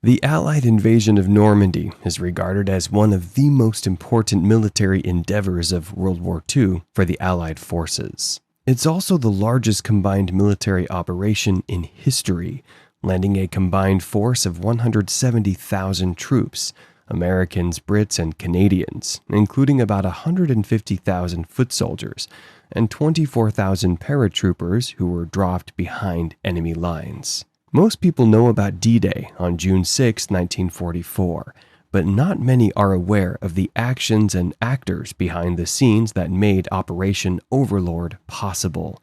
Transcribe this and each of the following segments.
The Allied invasion of Normandy is regarded as one of the most important military endeavors of World War II for the Allied forces. It's also the largest combined military operation in history, landing a combined force of 170,000 troops, Americans, Brits, and Canadians, including about 150,000 foot soldiers and 24,000 paratroopers who were dropped behind enemy lines. Most people know about D-Day on June 6, 1944, but not many are aware of the actions and actors behind the scenes that made Operation Overlord possible.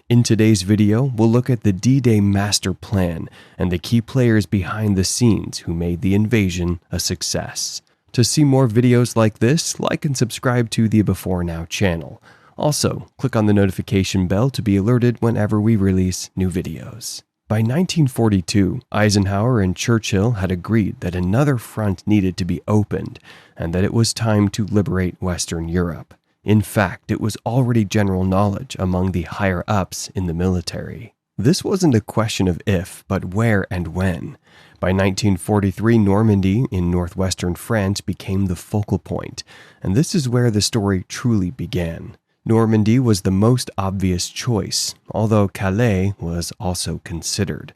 In today's video, we'll look at the D-Day master plan and the key players behind the scenes who made the invasion a success. To see more videos like this, like and subscribe to the Before Now channel. Also, click on the notification bell to be alerted whenever we release new videos. By 1942, Eisenhower and Churchill had agreed that another front needed to be opened and that it was time to liberate Western Europe. In fact, it was already general knowledge among the higher-ups in the military. This wasn't a question of if, but where and when. By 1943, Normandy in northwestern France became the focal point, and this is where the story truly began. Normandy was the most obvious choice, although Calais was also considered.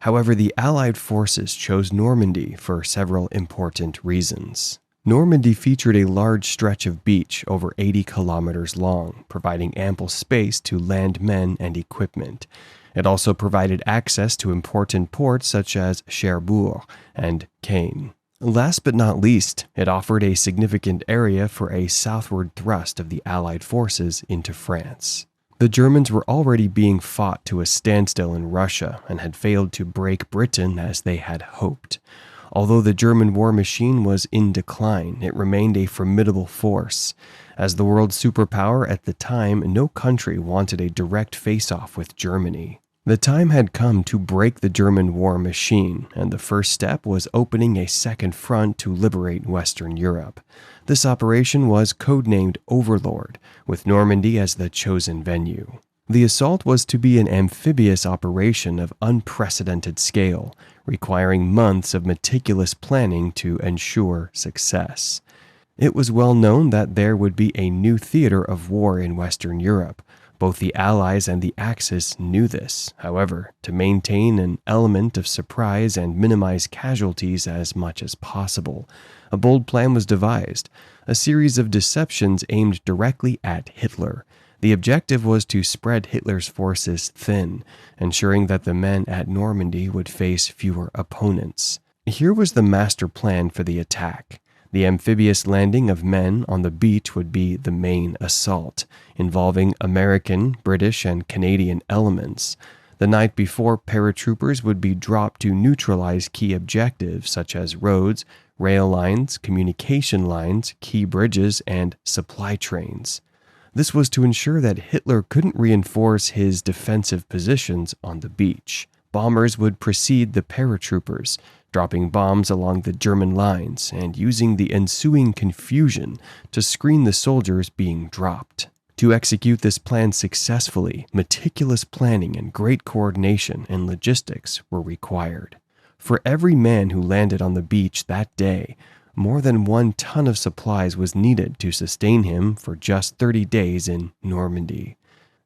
However, the Allied forces chose Normandy for several important reasons. Normandy featured a large stretch of beach over 80 kilometers long, providing ample space to land men and equipment. It also provided access to important ports such as Cherbourg and Caen. Last but not least, it offered a significant area for a southward thrust of the Allied forces into France. The Germans were already being fought to a standstill in Russia and had failed to break Britain as they had hoped. Although the German war machine was in decline, it remained a formidable force. As the world superpower at the time, no country wanted a direct face-off with Germany. The time had come to break the German war machine, and the first step was opening a second front to liberate Western Europe. This operation was codenamed Overlord, with Normandy as the chosen venue. The assault was to be an amphibious operation of unprecedented scale, requiring months of meticulous planning to ensure success. It was well known that there would be a new theater of war in Western Europe. Both the Allies and the Axis knew this. However, to maintain an element of surprise and minimize casualties as much as possible, a bold plan was devised, a series of deceptions aimed directly at Hitler. The objective was to spread Hitler's forces thin, ensuring that the men at Normandy would face fewer opponents. Here was the master plan for the attack. The amphibious landing of men on the beach would be the main assault, involving American, British, and Canadian elements. The night before, paratroopers would be dropped to neutralize key objectives such as roads, rail lines, communication lines, key bridges, and supply trains. This was to ensure that Hitler couldn't reinforce his defensive positions on the beach. Bombers would precede the paratroopers, dropping bombs along the German lines and using the ensuing confusion to screen the soldiers being dropped. To execute this plan successfully, meticulous planning and great coordination and logistics were required. For every man who landed on the beach that day, more than 1 ton of supplies was needed to sustain him for just 30 days in Normandy.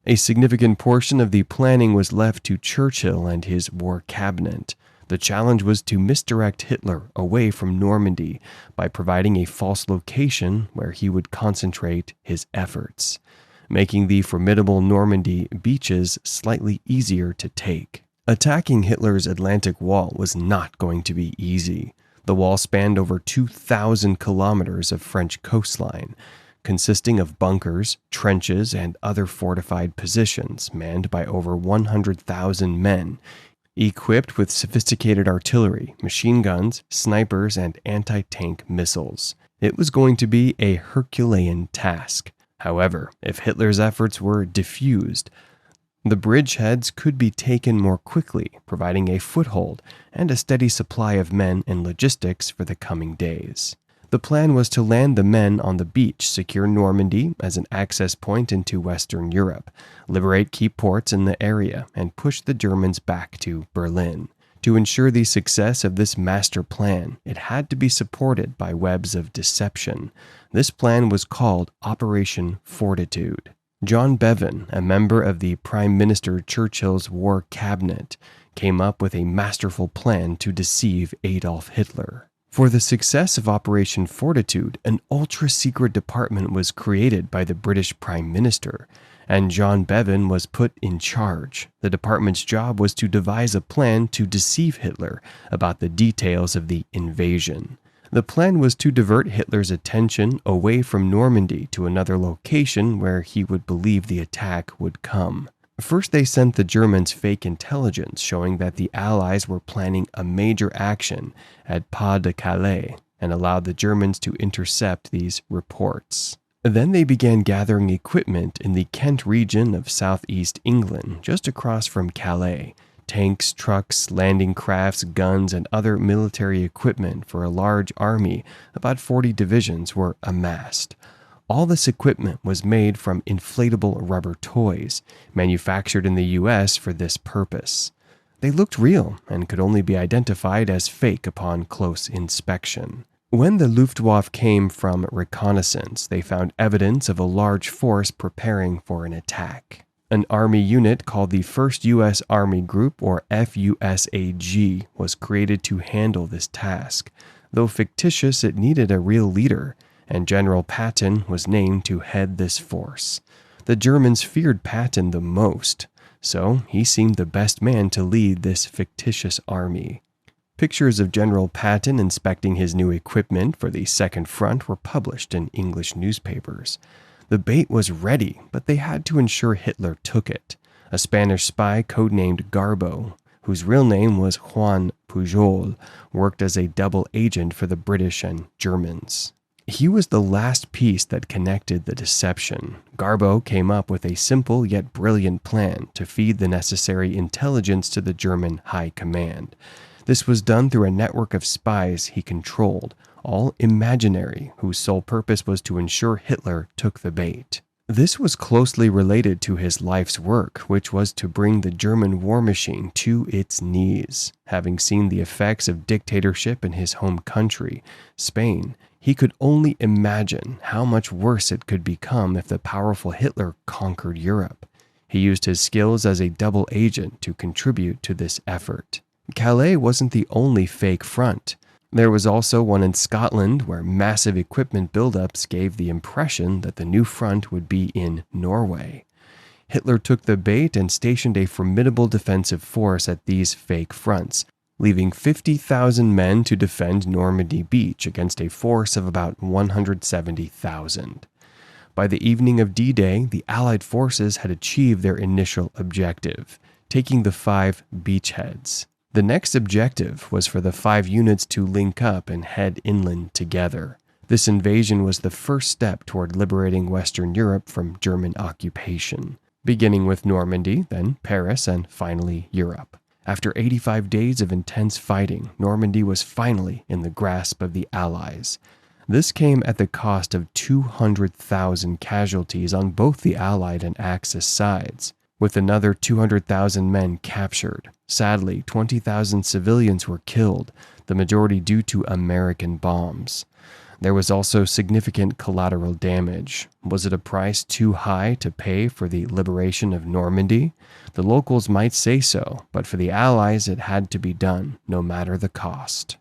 A significant portion of the planning was left to Churchill and his war cabinet. The challenge was to misdirect Hitler away from Normandy by providing a false location where he would concentrate his efforts, making the formidable Normandy beaches slightly easier to take. Attacking Hitler's Atlantic Wall was not going to be easy. The wall spanned over 2,000 kilometers of French coastline, consisting of bunkers, trenches, and other fortified positions manned by over 100,000 men, equipped with sophisticated artillery, machine guns, snipers, and anti-tank missiles. It was going to be a Herculean task. However, if Hitler's efforts were diffused, the bridgeheads could be taken more quickly, providing a foothold and a steady supply of men and logistics for the coming days. The plan was to land the men on the beach, secure Normandy as an access point into Western Europe, liberate key ports in the area, and push the Germans back to Berlin. To ensure the success of this master plan, it had to be supported by webs of deception. This plan was called Operation Fortitude. John Bevan, a member of the Prime Minister Churchill's war cabinet, came up with a masterful plan to deceive Adolf Hitler. For the success of Operation Fortitude, an ultra-secret department was created by the British Prime Minister, and John Bevan was put in charge. The department's job was to devise a plan to deceive Hitler about the details of the invasion. The plan was to divert Hitler's attention away from Normandy to another location where he would believe the attack would come. First, they sent the Germans fake intelligence showing that the Allies were planning a major action at Pas de Calais and allowed the Germans to intercept these reports. Then they began gathering equipment in the Kent region of southeast England, just across from Calais. Tanks, trucks, landing crafts, guns, and other military equipment for a large army, about 40 divisions, were amassed. All this equipment was made from inflatable rubber toys, manufactured in the US for this purpose. They looked real and could only be identified as fake upon close inspection. When the Luftwaffe came from reconnaissance, they found evidence of a large force preparing for an attack. An Army unit called the 1st U.S. Army Group, or FUSAG, was created to handle this task. Though fictitious, it needed a real leader, and General Patton was named to head this force. The Germans feared Patton the most, so he seemed the best man to lead this fictitious army. Pictures of General Patton inspecting his new equipment for the Second Front were published in English newspapers. The bait was ready, but they had to ensure Hitler took it. A Spanish spy codenamed Garbo, whose real name was Juan Pujol, worked as a double agent for the British and Germans. He was the last piece that connected the deception. Garbo came up with a simple yet brilliant plan to feed the necessary intelligence to the German high command. This was done through a network of spies he controlled, all imaginary, whose sole purpose was to ensure Hitler took the bait. This was closely related to his life's work, which was to bring the German war machine to its knees. Having seen the effects of dictatorship in his home country, Spain, he could only imagine how much worse it could become if the powerful Hitler conquered Europe. He used his skills as a double agent to contribute to this effort. Calais wasn't the only fake front. There was also one in Scotland where massive equipment buildups gave the impression that the new front would be in Norway. Hitler took the bait and stationed a formidable defensive force at these fake fronts, leaving 50,000 men to defend Normandy Beach against a force of about 170,000. By the evening of D-Day, the Allied forces had achieved their initial objective, taking the 5 beachheads. The next objective was for the 5 units to link up and head inland together. This invasion was the first step toward liberating Western Europe from German occupation, beginning with Normandy, then Paris, and finally Europe. After 85 days of intense fighting, Normandy was finally in the grasp of the Allies. This came at the cost of 200,000 casualties on both the Allied and Axis sides, with another 200,000 men captured. Sadly, 20,000 civilians were killed, the majority due to American bombs. There was also significant collateral damage. Was it a price too high to pay for the liberation of Normandy? The locals might say so, but for the Allies it had to be done, no matter the cost.